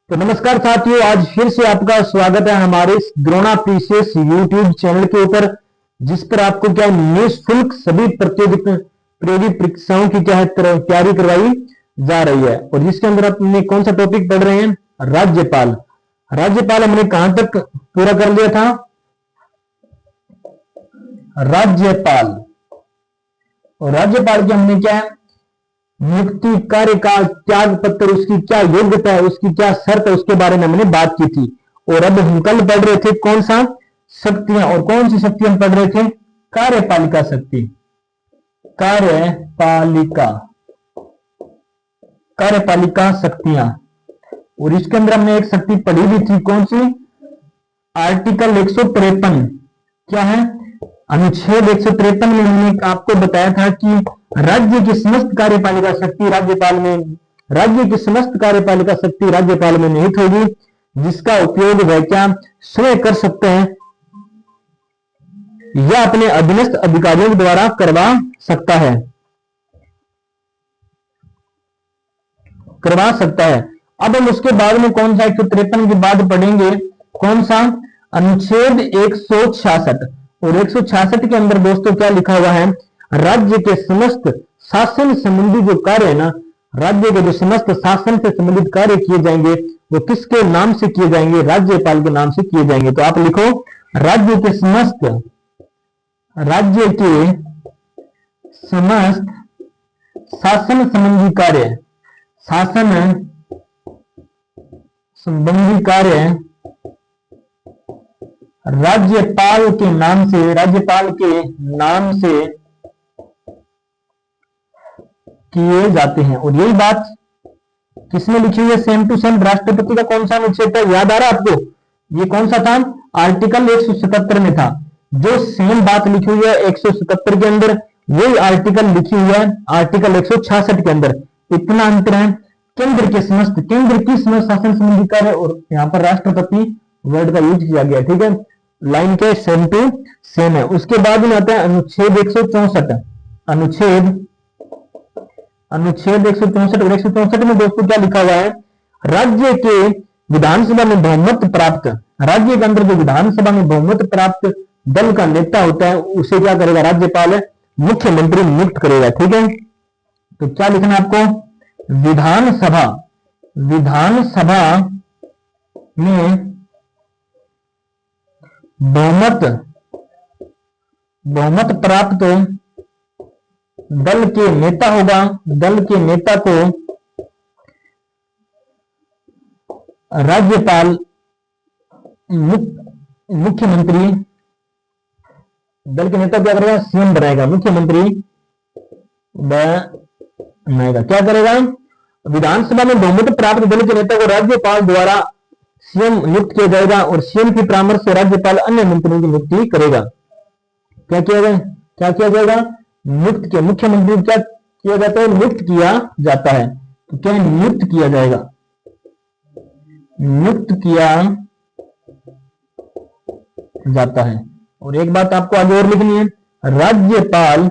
तो नमस्कार साथियों, आज फिर से आपका स्वागत है हमारे इस द्रोणा पीसीएस यूट्यूब चैनल के ऊपर, जिस पर आपको क्या निःशुल्क सभी प्रतियोगी परीक्षाओं की क्या है तैयारी करवाई जा रही है। और जिसके अंदर अपने कौन सा टॉपिक पढ़ रहे हैं, राज्यपाल। राज्यपाल हमने कहां तक पूरा कर लिया था? राज्यपाल। और राज्यपाल की हमने क्या है, नियुक्ति, कार्यकाल, त्याग पत्र, उसकी क्या योग्यता है, उसकी क्या शर्त है, उसके बारे में हमने बात की थी। और अब हम कल पढ़ रहे थे कौन सा शक्तियां, और कौन सी शक्ति हम पढ़ रहे थे? कार्यपालिका शक्ति। कार्यपालिका, कार्यपालिका शक्तियां। और इसके अंदर हमने एक शक्ति पढ़ी भी थी, कौन सी? आर्टिकल 153। क्या है? अनुच्छेद 153 में हमने आपको बताया था कि राज्य की समस्त कार्यपालिका शक्ति राज्यपाल में, राज्य की समस्त कार्यपालिका शक्ति राज्यपाल में निहित होगी, जिसका उपयोग वह क्या स्वयं कर सकते हैं या अपने अधीनस्थ अधिकारियों द्वारा करवा सकता है, करवा सकता है। अब हम उसके बाद में कौन सा 153 के बाद पढ़ेंगे, कौन सा? अनुच्छेद 166। और 166 के अंदर दोस्तों क्या लिखा हुआ है? राज्य के समस्त शासन संबंधी जो कार्य है ना, राज्य के जो समस्त शासन से संबंधित कार्य किए जाएंगे वो किसके नाम से किए जाएंगे? राज्यपाल के नाम से किए जाएंगे। तो आप लिखो, राज्य के समस्त, राज्य के समस्त शासन संबंधी कार्य, शासन संबंधी कार्य राज्यपाल के नाम से, राज्यपाल के नाम से किए जाते हैं। और यही बात किसने लिखी हुई है? सेम टू सेम राष्ट्रपति का कौन सा अनुच्छेद है, याद आ रहा है आपको? ये कौन सा था? आर्टिकल 177 में था। जो सेम बात लिखी हुई है 177 के अंदर, वही आर्टिकल लिखी हुई है आर्टिकल 166 के अंदर। इतना अंतर है। केंद्र के समस्त, केंद्र की समस्त शासन संबंधी कार्य, और यहाँ पर राष्ट्रपति वर्ड का यूज किया गया। ठीक है, लाइन के सेम टू सेम है। उसके बाद में आता है अनुच्छेद 164। अनुच्छेद 164 और 164 में दोस्तों क्या लिखा हुआ है? राज्य के विधानसभा में बहुमत प्राप्त, राज्य के अंदर जो विधानसभा में बहुमत प्राप्त दल का नेता होता है उसे क्या करेगा? राज्यपाल मुख्यमंत्री नियुक्त करेगा। ठीक है, तो क्या लिखना है आपको? विधानसभा, विधानसभा में बहुमत, बहुमत प्राप्त दल के नेता होगा, दल के नेता को राज्यपाल मुख्यमंत्री, दल के नेता क्या करेगा? सीएम बनाएगा, मुख्यमंत्री बनाएगा। क्या करेगा? विधानसभा में बहुमत प्राप्त दल के नेता को राज्यपाल द्वारा सीएम नियुक्त किया जाएगा, और सीएम की परामर्श से राज्यपाल अन्य मंत्रियों की नियुक्ति करेगा। क्या किया जाए? क्या किया जाएगा? नियुक्त किया, मुख्यमंत्री क्या किया जाता है? नियुक्त किया जाता है। तो क्या नियुक्त किया जाएगा? नियुक्त किया जाता है। और एक बात आपको आगे और लिखनी है, राज्यपाल,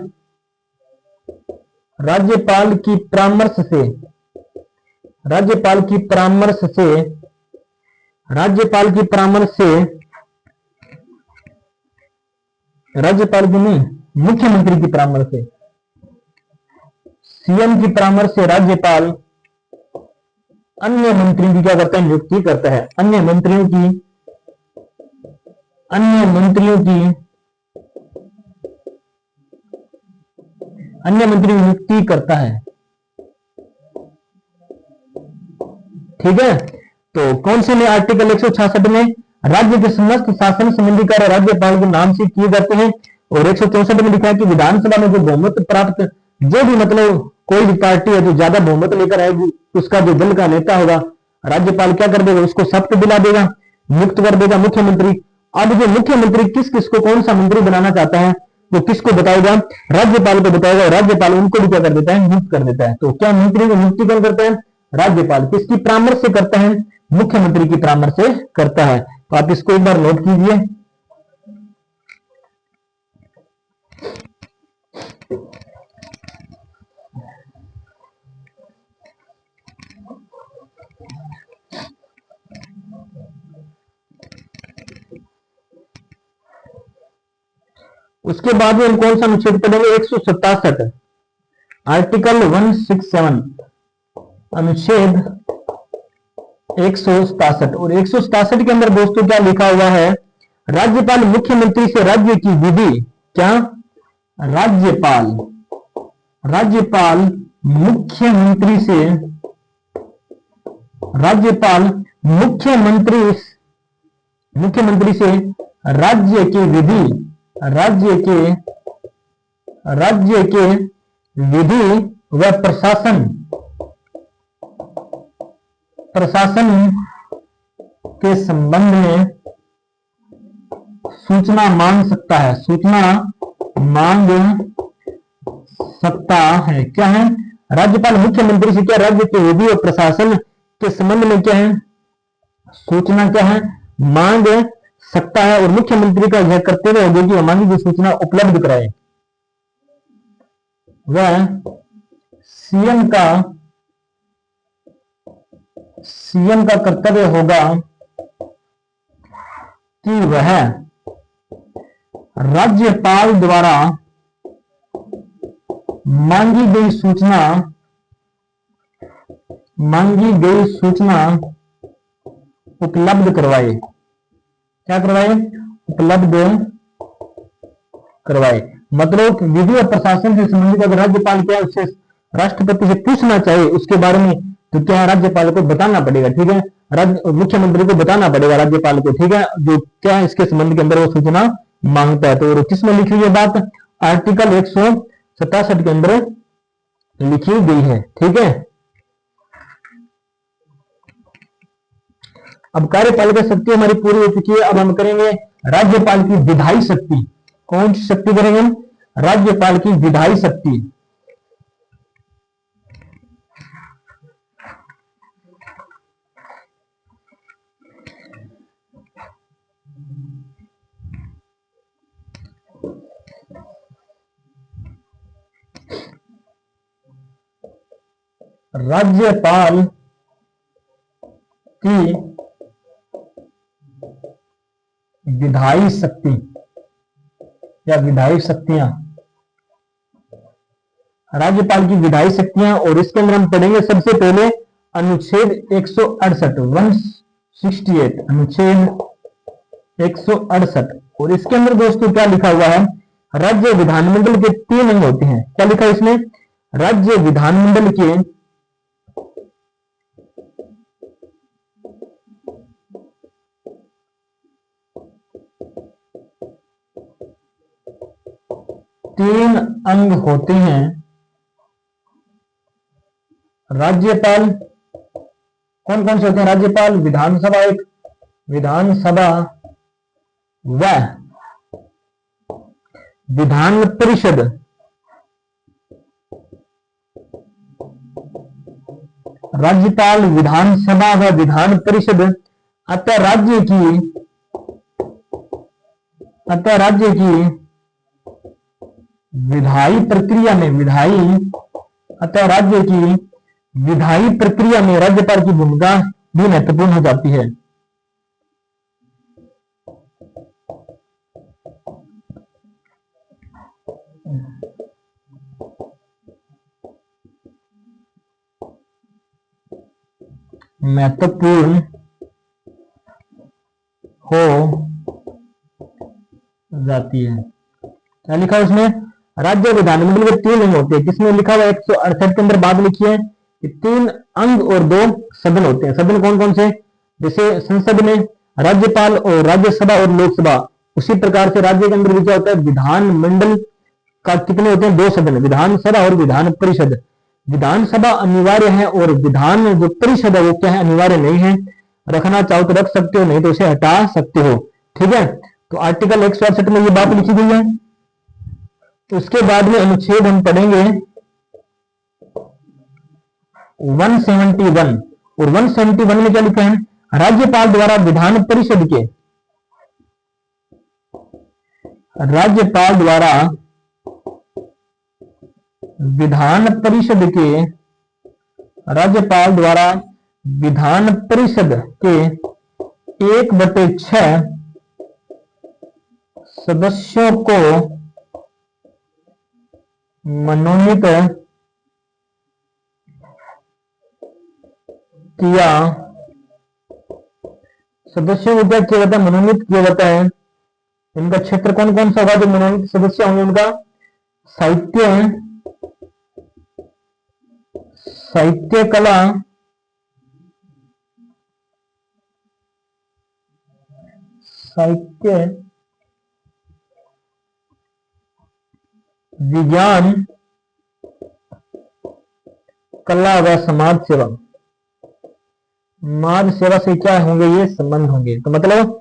राज्यपाल की परामर्श से, राज्यपाल की परामर्श से, राज्यपाल की परामर्श से, राज्यपाल की नहीं, मुख्यमंत्री की परामर्श से, सीएम की परामर्श से राज्यपाल अन्य मंत्रियों की क्या करता है? नियुक्ति करता है। अन्य मंत्रियों की, अन्य मंत्रियों की, अन्य मंत्रियों की नियुक्ति करता है। ठीक है, तो कौन से में? आर्टिकल 166 में राज्य के समस्त शासन संबंधी कार्य राज्यपाल के नाम से किए जाते हैं। और 164 में लिखा है कि विधानसभा में जो बहुमत प्राप्त, जो भी मतलब कोई भी पार्टी है जो ज्यादा बहुमत लेकर आएगी, उसका जो दल का नेता होगा, राज्यपाल क्या कर देगा? उसको शपथ दिला देगा, नियुक्त कर देगा मुख्यमंत्री। अब जो मुख्यमंत्री किस किस को कौन सा मंत्री बनाना चाहता है वो किसको बताएगा? राज्यपाल को बताएगा, और राज्यपाल उनको भी क्या कर देता है? नियुक्त कर देता है। तो क्या मंत्री को नियुक्ति कौन करता है? राज्यपाल। किसकी परामर्श से करता है? मुख्यमंत्री की परामर्श से करता है। तो आप इसको एक बार नोट कीजिए। उसके बाद में हम कौन सा अनुच्छेद पढ़ेंगे? 167, आर्टिकल 167, अनुच्छेद 167। और 167 के अंदर दोस्तों क्या लिखा हुआ है? राज्यपाल मुख्यमंत्री से राज्य की विधि, क्या? राज्यपाल मुख्यमंत्री से, राज्यपाल मुख्यमंत्री से राज्य की विधि, राज्य के विधि व प्रशासन के संबंध में सूचना मांग सकता है, क्या है? राज्यपाल मुख्यमंत्री से क्या? राज्य के विधि और प्रशासन के संबंध में क्या है? सूचना क्या है? मांग सकता है। और मुख्यमंत्री का यह कर्तव्य होगा कि मांगी गई सूचना उपलब्ध कराए। वह सीएम का कर्तव्य होगा कि वह राज्यपाल द्वारा मांगी गई सूचना उपलब्ध करवाए। क्या करवाए? उपलब्ध करवाए। मतलब विधि और प्रशासन से संबंधित अगर राज्यपाल क्या उससे राष्ट्रपति से पूछना चाहे उसके बारे में, तो क्या है? राज्यपाल को बताना पड़ेगा, ठीक है? मुख्यमंत्री को बताना पड़ेगा राज्यपाल को, ठीक है? जो क्या इसके संबंध के अंदर वो सूचना मांगता है। तो किसमें लिखी हुई है बात? आर्टिकल 167 के अंदर लिखी गई है, ठीक है? अब कार्यपालिका शक्ति हमारी पूरी हो चुकी है। अब हम करेंगे राज्यपाल की विधायी शक्ति। कौन सी शक्ति करेंगे हम? राज्यपाल की विधायी शक्ति। राज्यपाल की विधायी शक्ति या विधायी शक्तियां, राज्यपाल की विधायी शक्तियां। और इसके अंदर हम पढ़ेंगे सबसे पहले अनुच्छेद 168, 168, अनुच्छेद 168। और इसके अंदर दोस्तों क्या लिखा हुआ है? राज्य विधानमंडल के 3 अंग होते हैं। क्या लिखा है इसमें? राज्य विधानमंडल के 3 अंग होते हैं। राज्यपाल कौन कौन से होते हैं? राज्यपाल, विधानसभा एक, विधानसभा व विधान परिषद। राज्यपाल, विधानसभा व विधान परिषद अतः राज्य की विधायी प्रक्रिया में विधायी प्रक्रिया में राज्यपाल की भूमिका भी महत्वपूर्ण हो जाती है। महत्वपूर्ण हो जाती है। क्या लिखा है उसमें? राज्य विधानमंडल के 3 अंग होते हैं। किसमें लिखा हुआ है? 168 के अंदर बात लिखी है कि 3 अंग और 2 सदन होते हैं। सदन कौन कौन से? जैसे संसद में राज्यपाल और राज्यसभा और लोकसभा, उसी प्रकार से राज्य के अंदर भी क्या होता है? विधानमंडल का कितने होते हैं? 2 सदन, विधानसभा और विधान परिषद। विधानसभा अनिवार्य है और विधान जो परिषद है वो क्या है? अनिवार्य नहीं है। रखना चाहो तो रख सकते हो, नहीं तो उसे हटा सकते हो, ठीक है? तो आर्टिकल 168 में ये बात लिखी गई है। तो उसके बाद में अनुच्छेद हम पढ़ेंगे 171। और 171 में क्या लिखा है? राज्यपाल द्वारा विधान परिषद के के 1/6 सदस्यों को मनोनीत किया, सदस्यों को क्या किया जाता है, मनोनीत किया जाता है। इनका क्षेत्र कौन कौन सा होगा जो मनोनीत सदस्य होंगे उनका, साहित्य, साहित्य कला, साहित्य विज्ञान, कला व समाज सेवा। समाज सेवा से क्या होंगे, ये संबंध होंगे। तो मतलब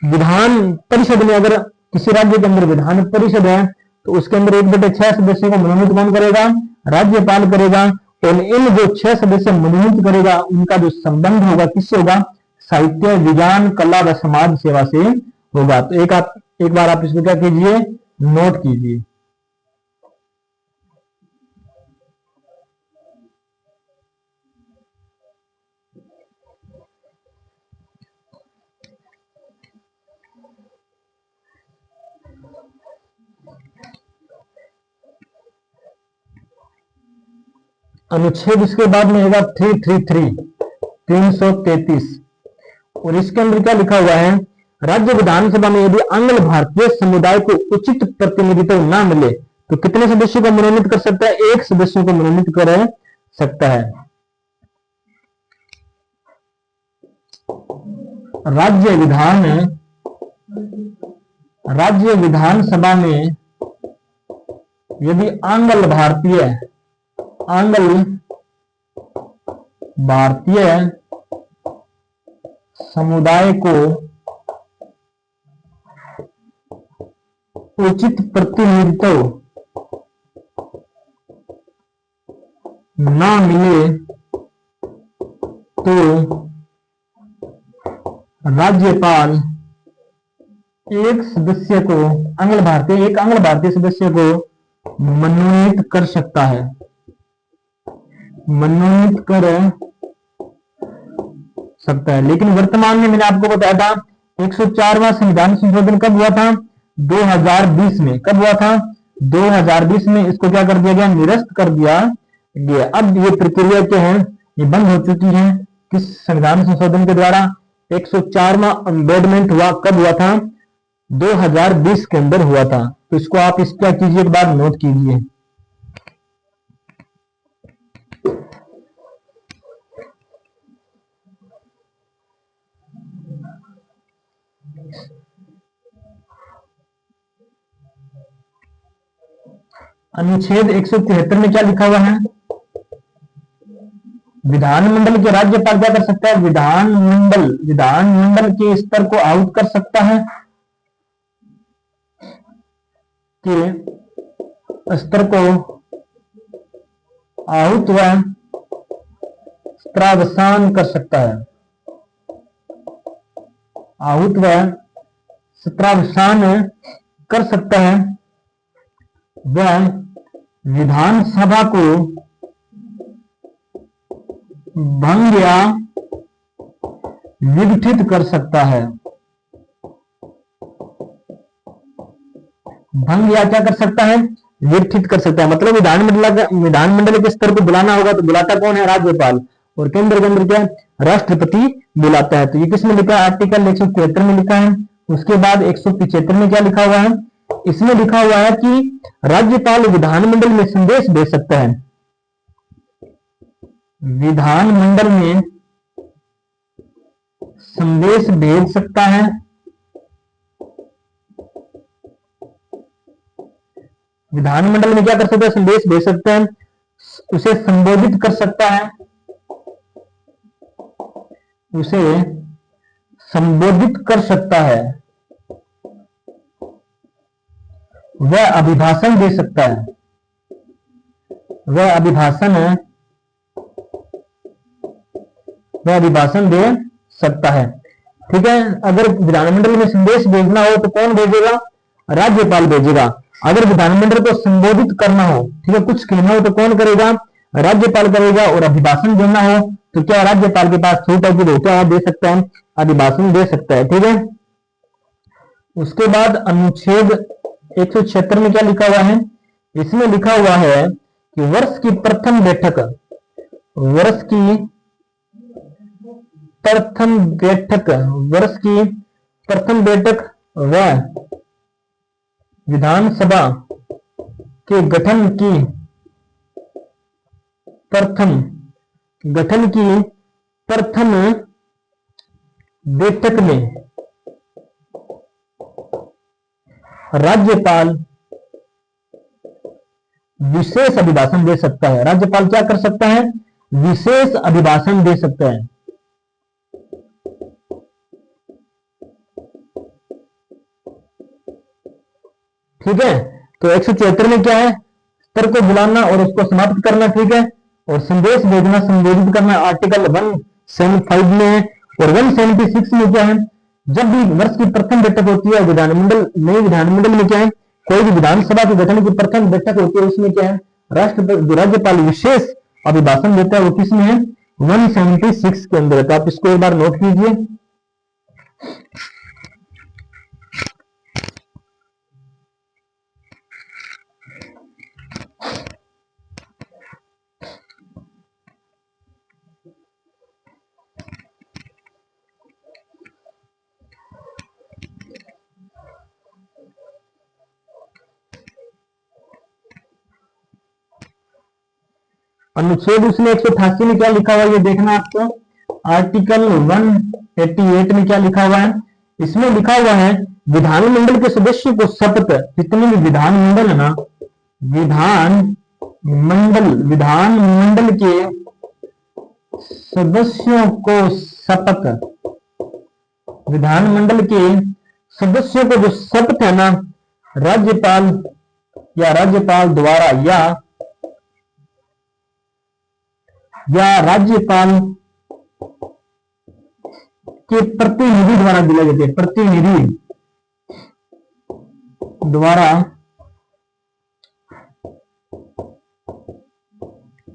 विधान परिषद में, अगर किसी राज्य के अंदर विधान परिषद है तो उसके अंदर 1/6 सदस्यों को मनोनीत कौन करेगा, राज्यपाल करेगा। और इन जो 6 सदस्य मनोनीत करेगा उनका जो संबंध होगा किससे होगा, साहित्य विज्ञान कला व समाज सेवा से होगा। तो एक बार आप इसको क्या कीजिए, नोट कीजिए। अनुच्छेद इसके बाद में होगा 333 और इसके अंदर क्या लिखा हुआ है, राज्य विधानसभा में यदि आंग्ल भारतीय समुदाय को उचित प्रतिनिधित्व न मिले तो कितने सदस्यों को मनोनीत कर सकता है, 1 सदस्यों को मनोनीत कर सकता है। राज्य विधानसभा में यदि आंग्ल भारतीय समुदाय को उचित प्रतिनिधित्व न मिले तो राज्यपाल एक आंग्ल भारतीय सदस्य को मनोनीत कर सकता है, मनोनीत कर सकता है। लेकिन वर्तमान में मैंने आपको बताया था 104वां संविधान संशोधन कब हुआ था, 2020 में। कब हुआ था, 2020 में। इसको क्या कर दिया गया, निरस्त कर दिया गया। अब ये प्रक्रिया क्या है, ये बंद हो चुकी है। किस संविधान संशोधन के द्वारा, 104वां अमेंडमेंट हुआ, कब हुआ था, 2020 के अंदर हुआ था। तो इसको आप इस क्या कीजिए, एक बार नोट कीजिए। अनुच्छेद 173 में क्या लिखा हुआ है, विधानमंडल के राज्यपाल क्या कर सकता है, विधानमंडल के स्तर को आउट कर सकता है, कि स्तर को आहुत व स्त्रावसान कर सकता है, आहुत व स्त्रावसान कर सकता है। वह विधानसभा को भंग या विघटित कर सकता है, भंग या क्या कर सकता है, विघटित कर सकता है। मतलब विधानमंडल के स्तर को बुलाना होगा तो बुलाता कौन है, राज्यपाल। और केंद्र के अंदर क्या, राष्ट्रपति बुलाता है। तो ये किसमें लिखा है, आर्टिकल 173 में लिखा है। उसके बाद 175 में क्या लिखा हुआ है, इसमें लिखा हुआ है कि राज्यपाल विधानमंडल में संदेश भेज सकता है, विधानमंडल में संदेश भेज सकता है, विधानमंडल में क्या कर सकता है, संदेश भेज सकता है, उसे संबोधित कर सकता है, उसे संबोधित कर सकता है, वह अभिभाषण दे सकता है, वह अभिभाषण दे सकता है। ठीक है। अगर विधानमंडल में संदेश भेजना हो तो कौन भेजेगा, राज्यपाल भेजेगा। अगर विधानमंडल को संबोधित करना हो, ठीक है, कुछ कहना हो तो कौन करेगा, राज्यपाल करेगा। और अभिभाषण देना हो तो क्या राज्यपाल के पास छूट है कि वो क्या दे सकता है, अभिभाषण दे सकता है। ठीक है। उसके बाद अनुच्छेद 176 में क्या लिखा हुआ है, इसमें लिखा हुआ है कि वर्ष की प्रथम बैठक, वर्ष की प्रथम बैठक, वर्ष की प्रथम बैठक व विधानसभा के गठन की प्रथम बैठक में राज्यपाल विशेष अभिभाषण दे सकता है। राज्यपाल क्या कर सकता है? विशेष अभिभाषण दे सकता है। ठीक है, तो 174 में क्या है? स्तर को बुलाना और उसको समाप्त करना। ठीक है, और संदेश भेजना, संबोधित करना आर्टिकल 175 में है। और 176 में क्या है? जब भी वर्ष की प्रथम बैठक होती है विधानमंडल, नई विधानमंडल में क्या है? कोई भी विधानसभा के गठन की प्रथम बैठक होती है, उसमें क्या है? राज्यपाल विशेष अभिभाषण देता है। वो किसमें है? 176 के अंदर। तो आप इसको एक बार नोट कीजिए। अनुच्छेद उसने 188 में क्या लिखा हुआ है ये देखना आपको। आर्टिकल 188 में क्या लिखा हुआ है? इसमें लिखा हुआ है विधानमंडल के सदस्यों को शपथ, जितने भी विधानमंडल है ना, विधानमंडल के सदस्यों को शपथ, विधानमंडल के सदस्यों को जो शपथ है ना, राज्यपाल द्वारा या राज्यपाल के प्रतिनिधि द्वारा दिला जाते हैं। प्रतिनिधि द्वारा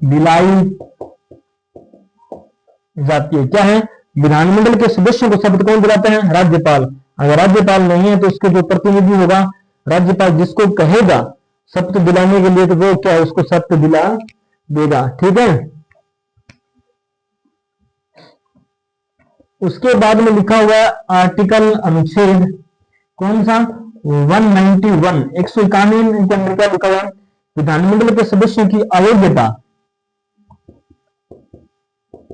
दिलाई जाती है। क्या है? विधानमंडल के सदस्यों को शपथ कौन दिलाते हैं? राज्यपाल। अगर राज्यपाल नहीं है तो उसके जो प्रतिनिधि होगा, राज्यपाल जिसको कहेगा शपथ दिलाने के लिए, तो वो क्या है? उसको शपथ दिला देगा। ठीक है, उसके बाद में लिखा हुआ है आर्टिकल, अनुच्छेद कौन सा? 191, 191 के अंदर क्या लिखा हुआ है? विधानमंडल के सदस्यों की अयोग्यता,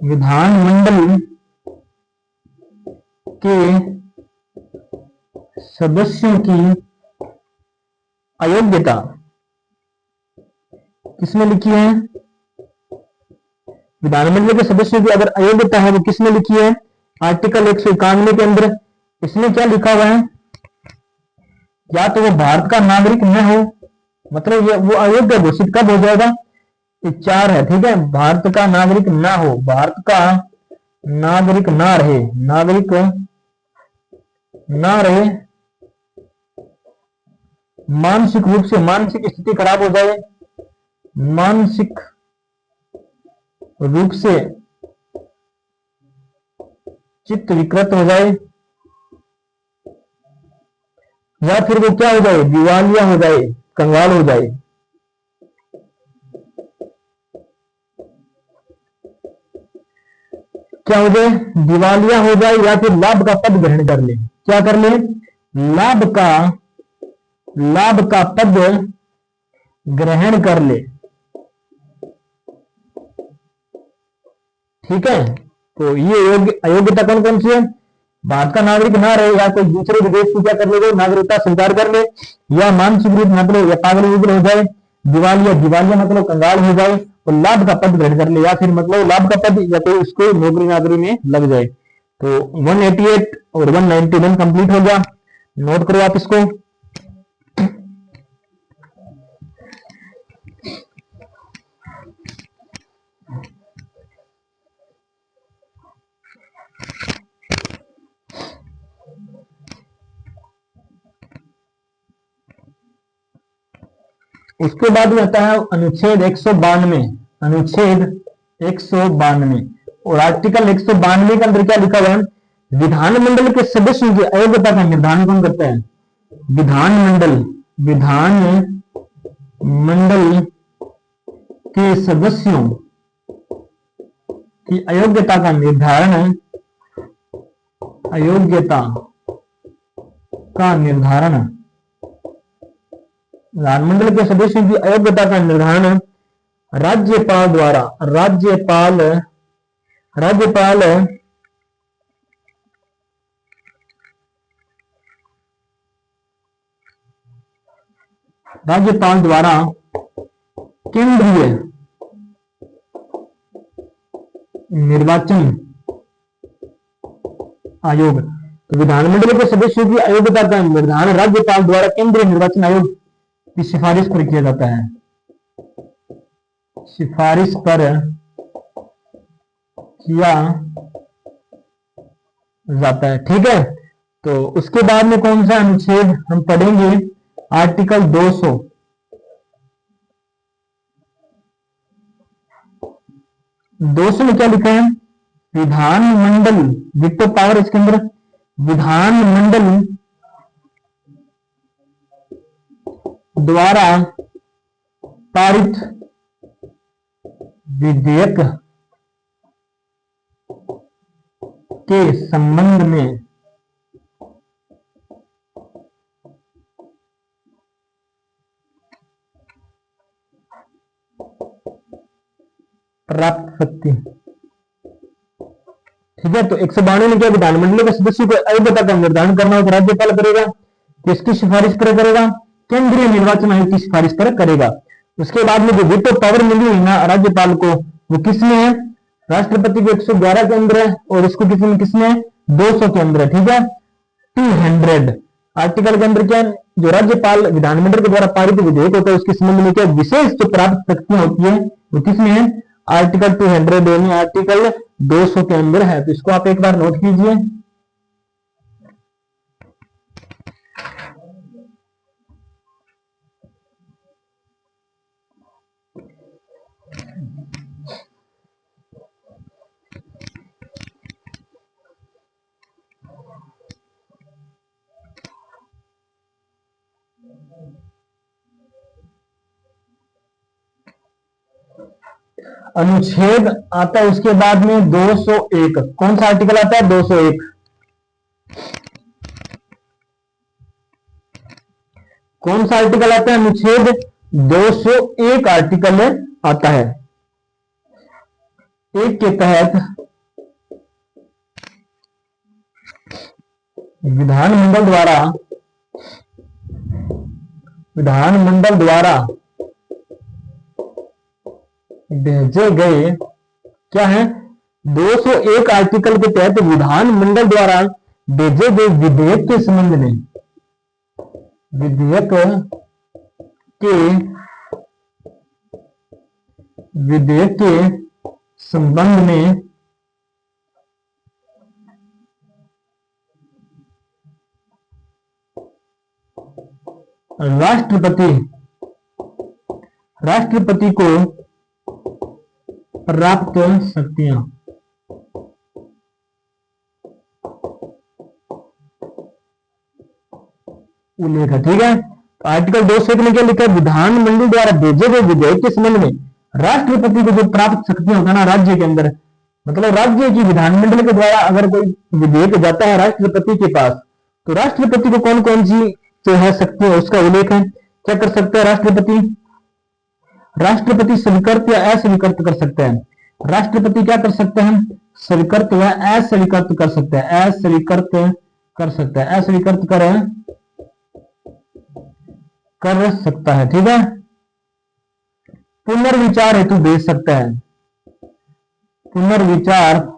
विधानमंडल के सदस्यों की अयोग्यता किसमें लिखी है? विधानमंडल के सदस्यों की अगर अयोग्यता है वो किसमें लिखी है? आर्टिकल 191 के अंदर। इसमें क्या लिखा हुआ है? या तो वो भारत का नागरिक न हो, मतलब ये वो अयोग्य घोषित कब हो जाएगा? 4 है। ठीक है, भारत का नागरिक ना हो, भारत का नागरिक ना रहे, नागरिक ना रहे, मानसिक रूप से, मानसिक स्थिति खराब हो जाए, मानसिक रूप से चित्त विकृत हो जाए, या फिर वो क्या हो जाए? दिवालिया हो जाए, कंगाल हो जाए। क्या हो जाए? दिवालिया हो जाए, या फिर लाभ का पद ग्रहण कर ले। क्या कर ले? लाभ का पद ग्रहण कर ले। ठीक है, तो ये अयोग्यता कौन कौन सी है? भारत का नागरिक ना रहे, या कोई दूसरे विदेश की क्या कर ले, नागरिकता स्वीकार कर ले, या मानसिक रूप मतलब या पागल हो जाए, दिवालिया मतलब कंगाल हो जाए, और लाभ का पद ग्रहण कर ले, या फिर मतलब लाभ का पद या तो उसको नौकरी नागरी में लग जाए। तो 188 और 191 कंप्लीट हो गया। नोट करो आप इसको। उसके बाद में आता है अनुच्छेद 192, अनुच्छेद 192 और आर्टिकल 192 के अंदर क्या लिखा हुआ है? विधानमंडल के सदस्यों की अयोग्यता का निर्धारण कौन करता है? विधानमंडल मंडल के सदस्यों की अयोग्यता का निर्धारण, अयोग्यता का निर्धारण, विधानमंडल के सदस्यों की अयोग्यता का निर्धारण राज्यपाल द्वारा, राज्यपाल द्वारा केंद्रीय निर्वाचन आयोग। तो विधानमंडल के सदस्यों की अयोग्यता का निर्धारण राज्यपाल द्वारा केंद्रीय निर्वाचन आयोग की सिफारिश पर किया जाता है, सिफारिश पर किया जाता है। ठीक है, तो उसके बाद में कौन सा अनुच्छेद हम पढ़ेंगे? आर्टिकल 200। 200 में क्या लिखा है? विधानमंडल, विटो पावर इसके अंदर, विधानमंडल द्वारा पारित विधेयक के संबंध में प्राप्त शक्ति। ठीक है, तो 192 में क्या? विधानमंडल के सदस्यों को अयोग्यता का निर्धारण करना हो तो राज्यपाल करेगा, किसकी सिफारिश पर करेगा? केंद्रीय निर्वाचन आयोग की सिफारिश पर करेगा। उसके बाद में जो वीटो पावर मिली हुई ना राज्यपाल को, वो किसमें है? राष्ट्रपति को 111 के अंदर है और इसको किसमें है? 200 के अंदर है। ठीक है, 200 आर्टिकल के अंदर क्या है? जो राज्यपाल विधानमंडल के द्वारा पारित विधेयक होता है उसके संबंध में क्या विशेष जो प्राप्त शक्तियां होती है वो किसमें है? आर्टिकल 200 में, आर्टिकल 200 के अंदर है। तो इसको आप एक बार नोट कीजिए। अनुच्छेद आता है उसके बाद में 201। कौन सा आर्टिकल आता है? 201। कौन सा आर्टिकल आता है? अनुच्छेद 201 आर्टिकल आता है। एक के तहत विधानमंडल द्वारा भेजे गए क्या है? 201 आर्टिकल के तहत विधानमंडल द्वारा भेजे गए विधेयक के संबंध में, विधेयक के संबंध में राष्ट्रपति को प्राप्त शक्तियां। उल्लेख है। ठीक है, तो आर्टिकल 201 में क्या लिखा है? विधानमंडल द्वारा भेजे गए विधेयक के संबंध में राष्ट्रपति को जो प्राप्त शक्तियां होता है ना राज्य के अंदर, मतलब राज्य की विधानमंडल के द्वारा अगर कोई विधेयक जाता है राष्ट्रपति के पास, तो राष्ट्रपति को कौन कौन सी जो है शक्ति है उसका उल्लेख है। क्या कर सकता है राष्ट्रपति स्वीकृत या अस्वीकृत कर सकता है। राष्ट्रपति क्या कर सकता है? स्वीकृत या अस्वीकृत कर सकता है, अस्वीकृत कर सकता है, अस्वीकृत कर सकता है। ठीक है, पुनर्विचार हेतु भेज सकता है, पुनर्विचार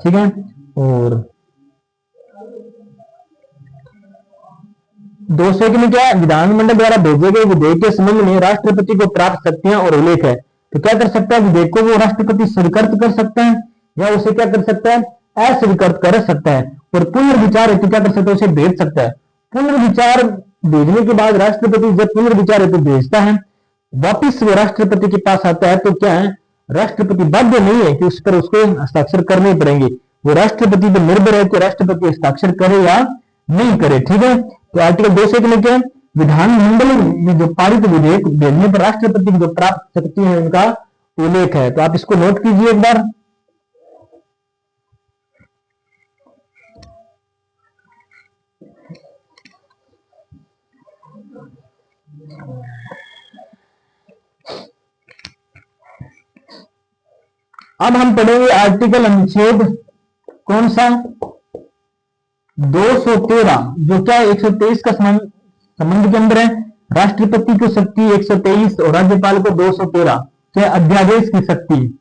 ठीक है। और 201 में क्या है? विधानमंडल द्वारा भेजे गए विधेयक के संबंध में राष्ट्रपति को प्राप्त शक्तियां और उल्लेख है। तो क्या कर सकता है? विधेयक को वो राष्ट्रपति स्वीकृत कर सकता है या उसे क्या कर सकता है? अस्वीकृत कर सकता है। और पुनर्विचार हेतु क्या कर सकता है? उसे भेज सकता है। पुनर्विचार भेजने के बाद राष्ट्रपति जब पुनर्विचार हेतु भेजता है वापिस वो राष्ट्रपति के पास आता है, तो क्या है, राष्ट्रपति बाध्य नहीं है कि उस पर उसको हस्ताक्षर करने पड़ेंगे। वो राष्ट्रपति पर निर्भर है कि राष्ट्रपति हस्ताक्षर करे या नहीं करे। ठीक है, तो आर्टिकल 201 में क्या है, विधानमंडल में जो पारित विधेयक भेजने पर राष्ट्रपति की जो प्राप्त शक्ति है उनका उल्लेख है। तो आप इसको नोट कीजिए एक बार। अब हम पढ़ेंगे आर्टिकल अनुच्छेद कौन सा, 213, जो क्या 123 का संबंध के अंदर है। राष्ट्रपति को शक्ति 123 और राज्यपाल को 213, क्या अध्यादेश की शक्ति।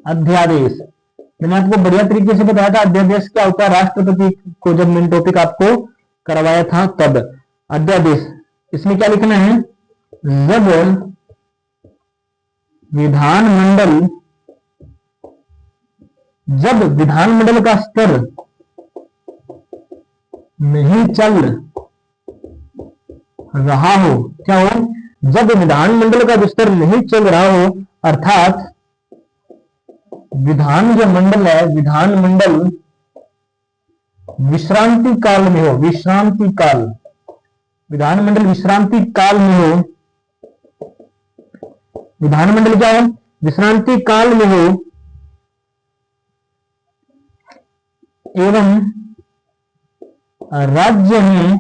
अध्यादेश मैंने आपको बढ़िया तरीके से बताया था। अध्यादेश क्या होता है, राष्ट्रपति को जब मैंने टॉपिक आपको करवाया था तब। अध्यादेश, इसमें क्या लिखना है, जब विधानमंडल का स्तर नहीं चल रहा हो, क्या हो, जब विधानमंडल का जो स्तर नहीं चल रहा हो, अर्थात विधान जो मंडल है, विधानमंडल विश्रांति काल में हो, विश्रांति काल, विधानमंडल विश्रांति काल में हो, विधानमंडल क्या है, विश्रांति काल में हो, एवं राज्य में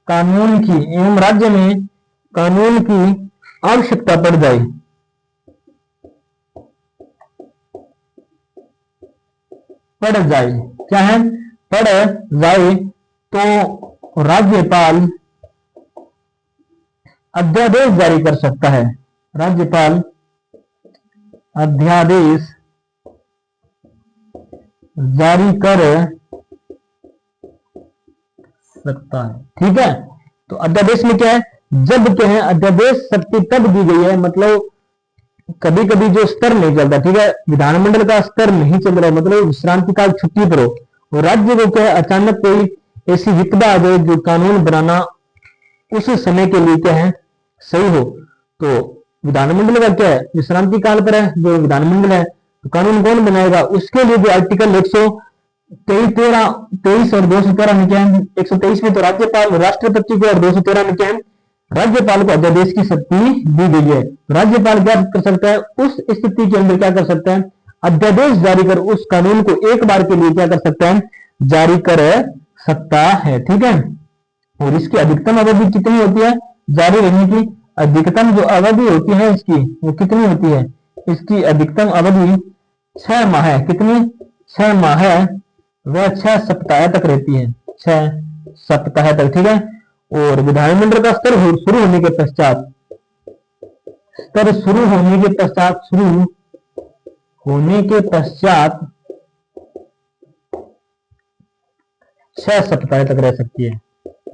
कानून की आवश्यकता पड़ जाए, क्या है, पड़ जाए, तो राज्यपाल अध्यादेश जारी कर सकता है। राज्यपाल अध्यादेश जारी कर सकता है। ठीक है, तो अध्यादेश में क्या है, जब क्या है, अध्यादेश शक्ति तब दी गई है, मतलब कभी कभी जो स्तर नहीं चलता, ठीक है, विधानमंडल का स्तर नहीं चल रहा, मतलब विश्रांति काल छुट्टी पर हो, और राज्य को क्या है, अचानक कोई ऐसी विपदा आ जाए जो कानून बनाना उस समय के लिए क्या है, सही हो, तो विधानमंडल का क्या है, विश्रांति काल पर है जो विधानमंडल है, तो कानून कौन बनाएगा, उसके लिए जो आर्टिकल 123 और 213 में क्या है, 123 में तो राज्यपाल राष्ट्रपति को, और 213 में क्या है, राज्यपाल को अध्यादेश की शक्ति दी गई है। तो राज्यपाल क्या कर सकता है, उस स्थिति के अंदर क्या कर सकता है, अध्यादेश जारी कर उस कानून को एक बार के लिए क्या कर सकता है, जारी कर सकता है। ठीक है, और इसकी अधिकतम अवधि कितनी होती है, जारी रहने की अधिकतम जो अवधि होती है इसकी, वो कितनी होती है, इसकी अधिकतम अवधि 6 माह है। कितनी, 6 माह है, वह 6 सप्ताह तक रहती है, 6 सप्ताह तक। ठीक है, और विधानमंडल का स्तर शुरू होने के पश्चात 6 सप्ताह तक रह सकती है।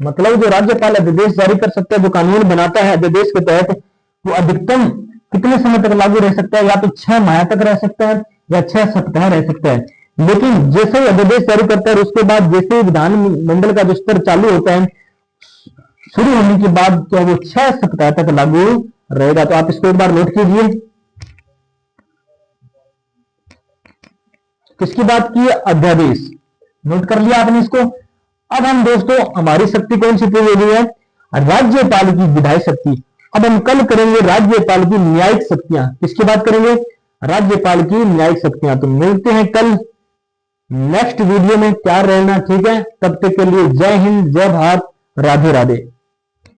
मतलब जो राज्यपाल अध्यादेश जारी कर सकता है, जो कानून बनाता है अध्यादेश के तहत, वो अधिकतम कितने समय तक लागू रह सकता है, या तो 6 माह तक रह सकता है या 6 सप्ताह रह सकता है। लेकिन जैसे ही अध्यादेश जारी करता है, उसके बाद जैसे विधानमंडल का जो स्तर चालू होता है, शुरू होने के बाद तो वो 6 सप्ताह तक लागू रहेगा। तो आप इसको एक बार नोट कीजिए, किसकी बात की है, अध्यादेश, नोट कर लिया आपने इसको। अब हम दोस्तों, हमारी शक्ति कौन सी पूरी हो गई है, राज्यपाल की विधायी शक्ति। अब हम कल करेंगे राज्यपाल की न्यायिक शक्तियां। किसकी बात करेंगे, राज्यपाल की न्यायिक शक्तियां। तो मिलते हैं कल नेक्स्ट वीडियो में, तैयार रहना। ठीक है, तब तक के लिए जय हिंद, जय भारत, राधे राधे।